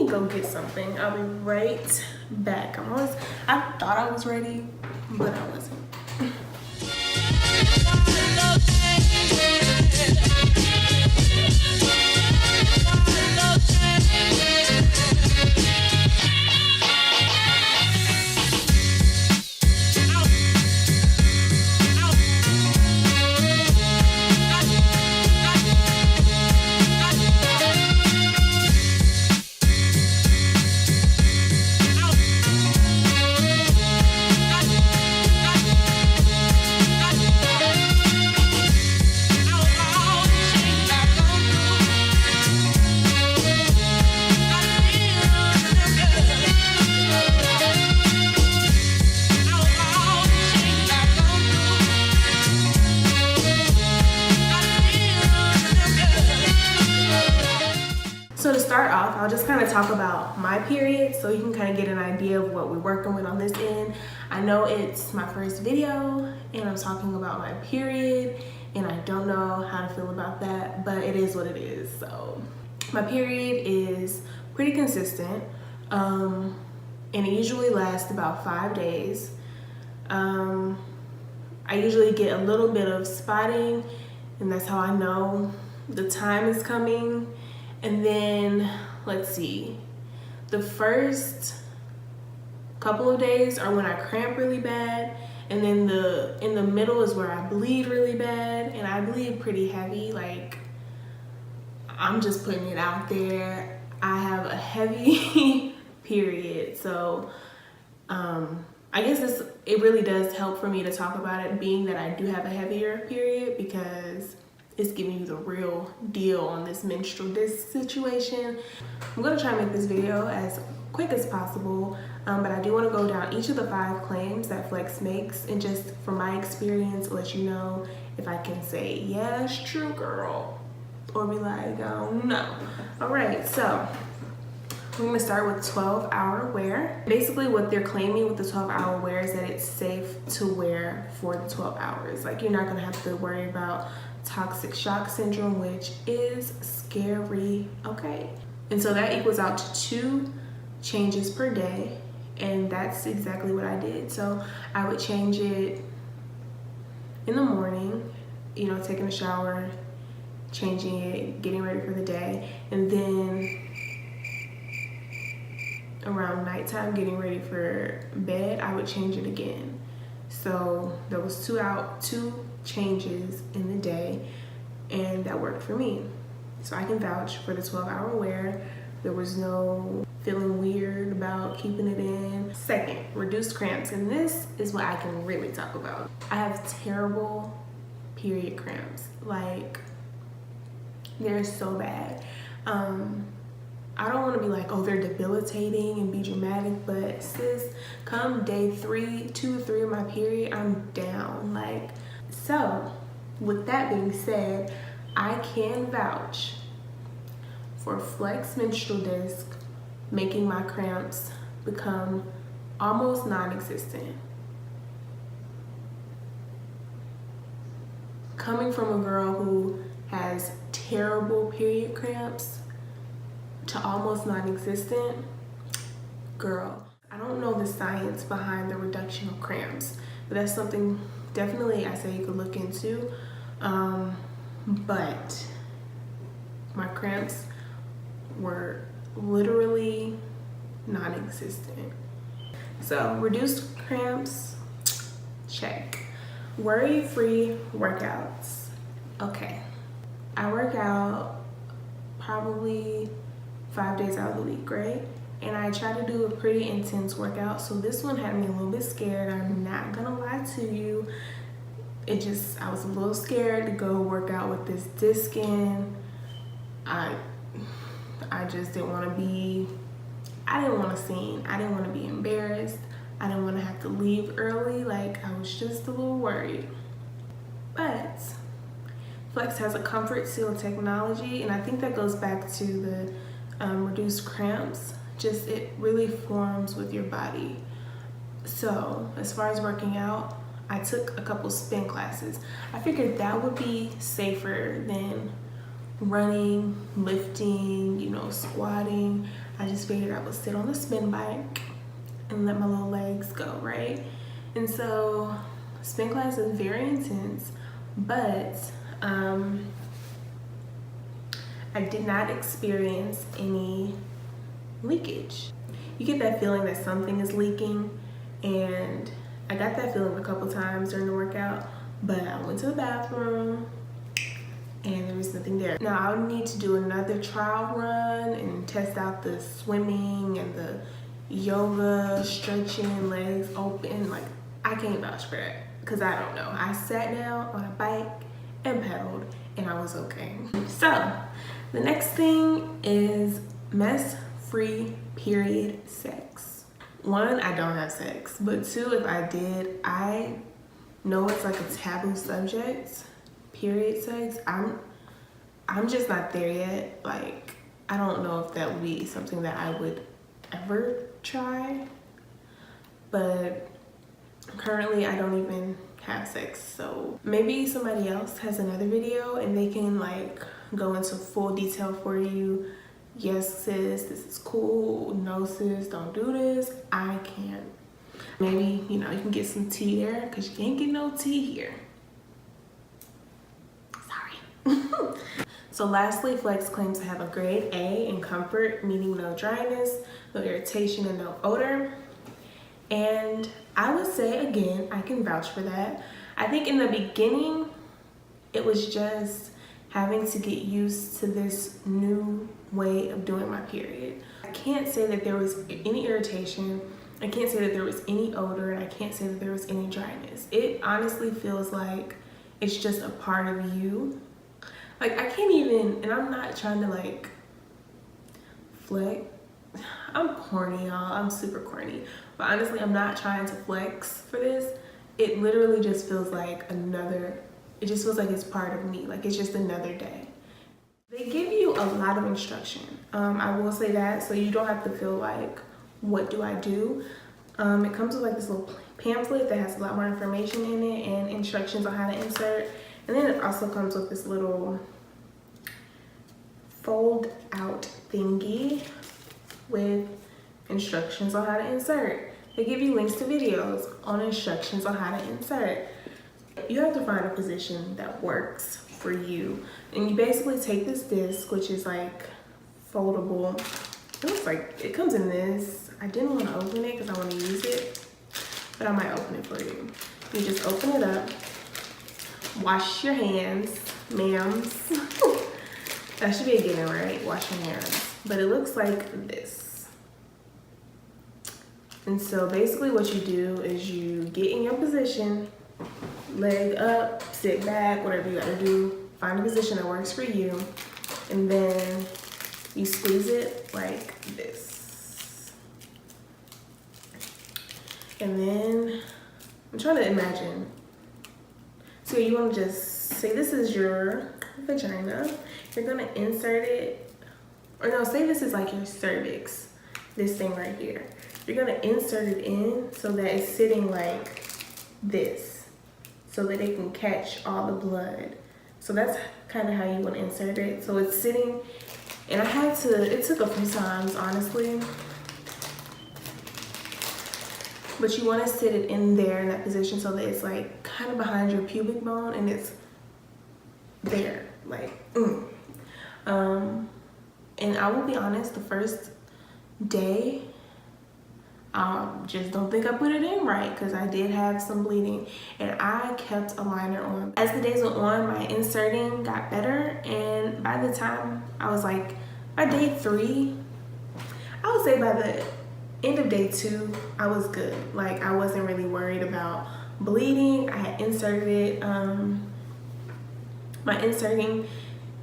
go get something. I'll be right back. I thought I was ready, but I wasn't. So to start off, I'll just kind of talk about my period so you can kind of get an idea of what we're working with on this end. I know it's my first video and I'm talking about my period and I don't know how to feel about that, but it is what it is. So my period is pretty consistent and it usually lasts about 5 days. I usually get a little bit of spotting and that's how I know the time is coming. And then, let's see, the first couple of days are when I cramp really bad, and then in the middle is where I bleed really bad, and I bleed pretty heavy. Like, I'm just putting it out there. I have a heavy period, so I guess it really does help for me to talk about it, being that I do have a heavier period, because it's giving you the real deal on this menstrual disc situation. I'm gonna try and make this video as quick as possible, but I do wanna go down each of the 5 claims that Flex makes, and just from my experience, let you know if I can say, yeah, it's true, girl, or be like, oh, no. All right, so we're gonna start with 12-hour wear. Basically what they're claiming with the 12-hour wear is that it's safe to wear for the 12 hours. Like, you're not gonna have to worry about toxic shock syndrome, which is scary, okay? And so that equals out to 2 changes per day, and that's exactly what I did. So I would change it in the morning, you know, taking a shower, changing it, getting ready for the day, and then around nighttime, getting ready for bed, I would change it again. So there was 2 changes in the day, and that worked for me. So I can vouch for the 12-hour wear. There was no feeling weird about keeping it in. Second, reduced cramps, and this is what I can really talk about. I have terrible period cramps. Like, they're so bad. I don't want to be like, oh, they're debilitating and be dramatic, but sis, come day 2 or 3 of my period, I'm down. Like, so with that being said, I can vouch for Flex menstrual disc making my cramps become almost non-existent. Coming from a girl who has terrible period cramps to almost non-existent, girl, I don't know the science behind the reduction of cramps, but that's something definitely I say you could look into. But my cramps were literally non-existent. So reduced cramps, check. Worry-free workouts. Okay, I work out probably 5 days out of the week, right? And I try to do a pretty intense workout, so this one had me a little bit scared. I'm not gonna lie to you. I was a little scared to go work out with this disc in. I just didn't want to be, I didn't want to scene. I didn't want to be embarrassed. I didn't want to have to leave early. Like, I was just a little worried. But Flex has a comfort seal technology, and I think that goes back to the reduced cramps. Just, it really forms with your body. So as far as working out, I took a couple spin classes. I figured that would be safer than running, lifting, you know, squatting. I just figured I would sit on the spin bike and let my little legs go, right? And so spin class is very intense, but I did not experience any leakage. You get that feeling that something is leaking, and I got that feeling a couple times during the workout, but I went to the bathroom and there was nothing there. Now I'll need to do another trial run and test out the swimming and the yoga, stretching, legs open. Like, I can't vouch for that because I don't know. I sat down on a bike and pedaled and I was okay. So the next thing is mess-free period sex. One, I don't have sex, but two, if I did, I know it's like a taboo subject. Period sex, I'm just not there yet. Like, I don't know if that would be something that I would ever try, but currently I don't even have sex. So maybe somebody else has another video and they can like go into full detail for you. Yes sis, this is cool. No sis, don't do this. I can't. Maybe, you know, you can get some tea there because you can't get no tea here. So lastly, Flex claims to have a grade A in comfort, meaning no dryness, no irritation, and no odor. And I would say, again, I can vouch for that. I think in the beginning, it was just having to get used to this new way of doing my period. I can't say that there was any irritation. I can't say that there was any odor, and I can't say that there was any dryness. It honestly feels like it's just a part of you. Like, I can't even, and I'm not trying to like flex. I'm corny, y'all. I'm super corny. But honestly, I'm not trying to flex for this. It literally just feels like it just feels like it's part of me. Like, it's just another day. They give you a lot of instruction. I will say that, so you don't have to feel like, what do I do? It comes with like this little pamphlet that has a lot more information in it and instructions on how to insert. And then it also comes with this little fold out thingy with instructions on how to insert. They give you links to videos on instructions on how to insert. You have to find a position that works for you. And you basically take this disc, which is like foldable. It looks like it comes in this. I didn't want to open it because I want to use it, but I might open it for you. You just open it up. Wash your hands, ma'ams. That should be a given, right? Wash your hands. But it looks like this. And so basically what you do is you get in your position, leg up, sit back, whatever you gotta do. Find a position that works for you. And then you squeeze it like this. And then, I'm trying to imagine. So you want to just say this is your vagina. You're going to insert it, or no, say this is like your cervix, this thing right here. You're going to insert it in so that it's sitting like this, so that it can catch all the blood. So that's kind of how you want to insert it. So it's sitting, and it took a few times, honestly. But you want to sit it in there in that position so that it's like kind of behind your pubic bone and it's there, like, And I will be honest, the first day, just don't think I put it in right because I did have some bleeding and I kept a liner on. As the days went on, my inserting got better, and by the time I was like, by day 3, I would say by the end of day 2, I was good. Like, I wasn't really worried about bleeding. I had inserted it. My inserting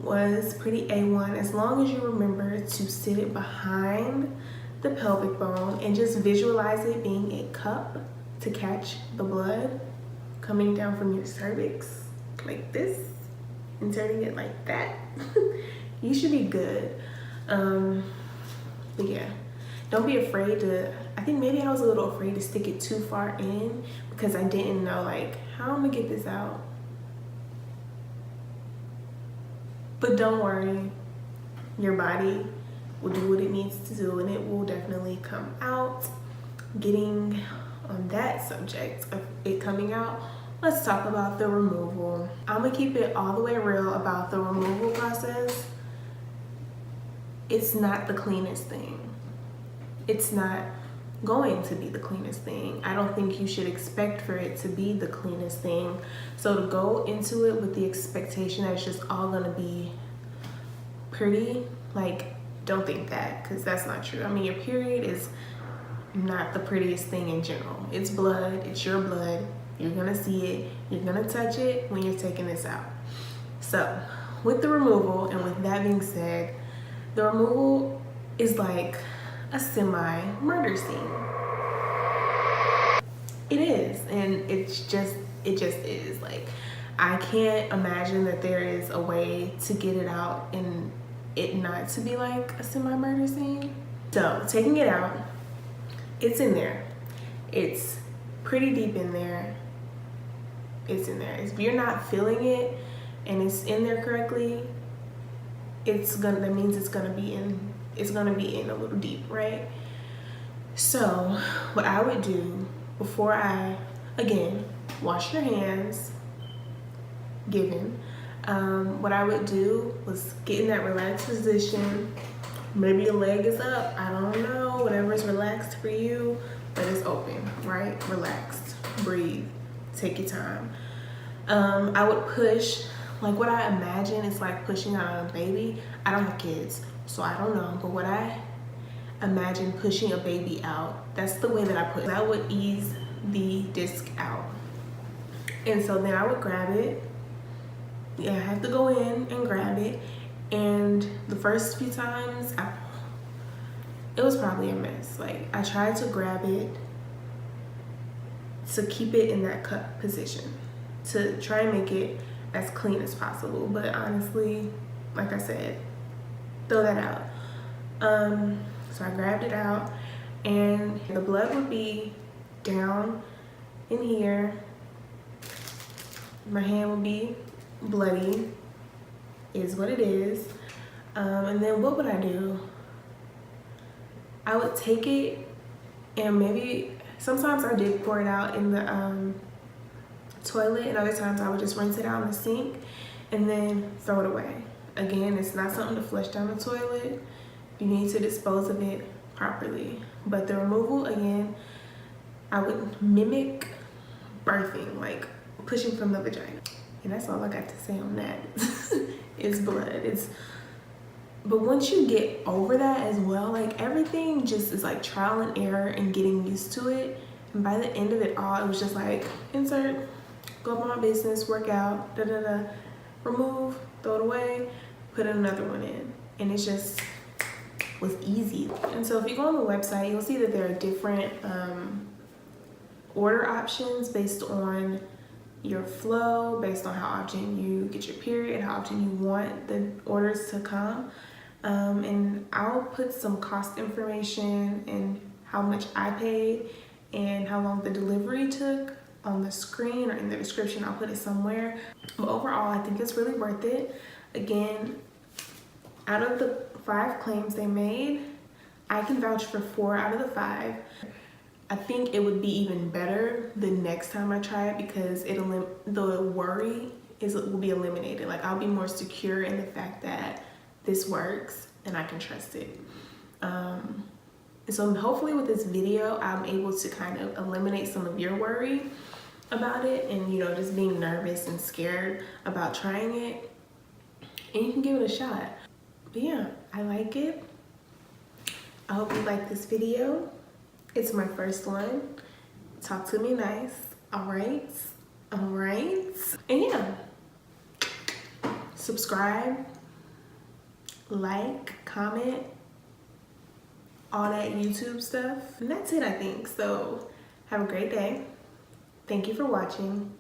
was pretty A1 as long as you remember to sit it behind the pelvic bone and just visualize it being a cup to catch the blood coming down from your cervix like this, inserting it like that. You should be good. But yeah, don't be afraid to, I think maybe I was a little afraid to stick it too far in because I didn't know like how I'm gonna get this out. But don't worry, your body will do what it needs to do and it will definitely come out. Getting on that subject of it coming out, let's talk about the removal. I'm gonna keep it all the way real about the removal process. It's not the cleanest thing. It's not going to be the cleanest thing. I don't think you should expect for it to be the cleanest thing. So to go into it with the expectation that it's just all gonna be pretty, like, don't think that, because that's not true. I mean, your period is not the prettiest thing in general. It's blood, it's your blood. You're gonna see it, you're gonna touch it when you're taking this out. So with the removal, and with that being said, the removal is like a semi-murder scene. It is, and it just is. Like, I can't imagine that there is a way to get it out and it not to be like a semi-murder scene. So taking it out, it's in there. It's pretty deep in there. It's in there. If you're not feeling it and it's in there correctly, that means it's gonna be in a little deep, right? So what I would do before I, again, wash your hands, what I would do was get in that relaxed position. Maybe your leg is up, I don't know, whatever is relaxed for you, but it's open, right? Relaxed, breathe, take your time. I would push, like what I imagine is like pushing out a baby. I don't have kids, so I don't know, but what I imagine pushing a baby out, that's the way that I put it. That would ease the disc out. And so then I would grab it. Yeah, I have to go in and grab it. And the first few times, it was probably a mess. Like, I tried to grab it to keep it in that cup position, to try and make it as clean as possible. But honestly, like I said, throw that out. So I grabbed it out, and the blood would be down in here. My hand would be bloody, is what it is. And then what would I do? I would take it, and maybe sometimes I did pour it out in the toilet, and other times I would just rinse it out in the sink and then throw it away. Again, it's not something to flush down the toilet. You need to dispose of it properly. But the removal, again, I would mimic birthing, like pushing from the vagina. And that's all I got to say on that. It's blood. But once you get over that as well, like everything just is like trial and error and getting used to it. And by the end of it all, it was just like, insert, go about my business, work out, remove, throw it away, put another one in. And it just was easy. And so if you go on the website, you'll see that there are different order options based on your flow, based on how often you get your period, how often you want the orders to come. And I'll put some cost information and how much I paid and how long the delivery took on the screen or in the description. I'll put it somewhere. But overall, I think it's really worth it. Again, out of the 5 claims they made, I can vouch for 4 out of the 5. I think it would be even better the next time I try it because the worry will be eliminated. Like, I'll be more secure in the fact that this works and I can trust it. And so hopefully with this video, I'm able to kind of eliminate some of your worry about it and, you know, just being nervous and scared about trying it. And you can give it a shot. But yeah, I like it. I hope you like this video. It's my first one. Talk to me nice. All right. And yeah, subscribe, like, comment, all that YouTube stuff. And that's it, I think. So have a great day. Thank you for watching.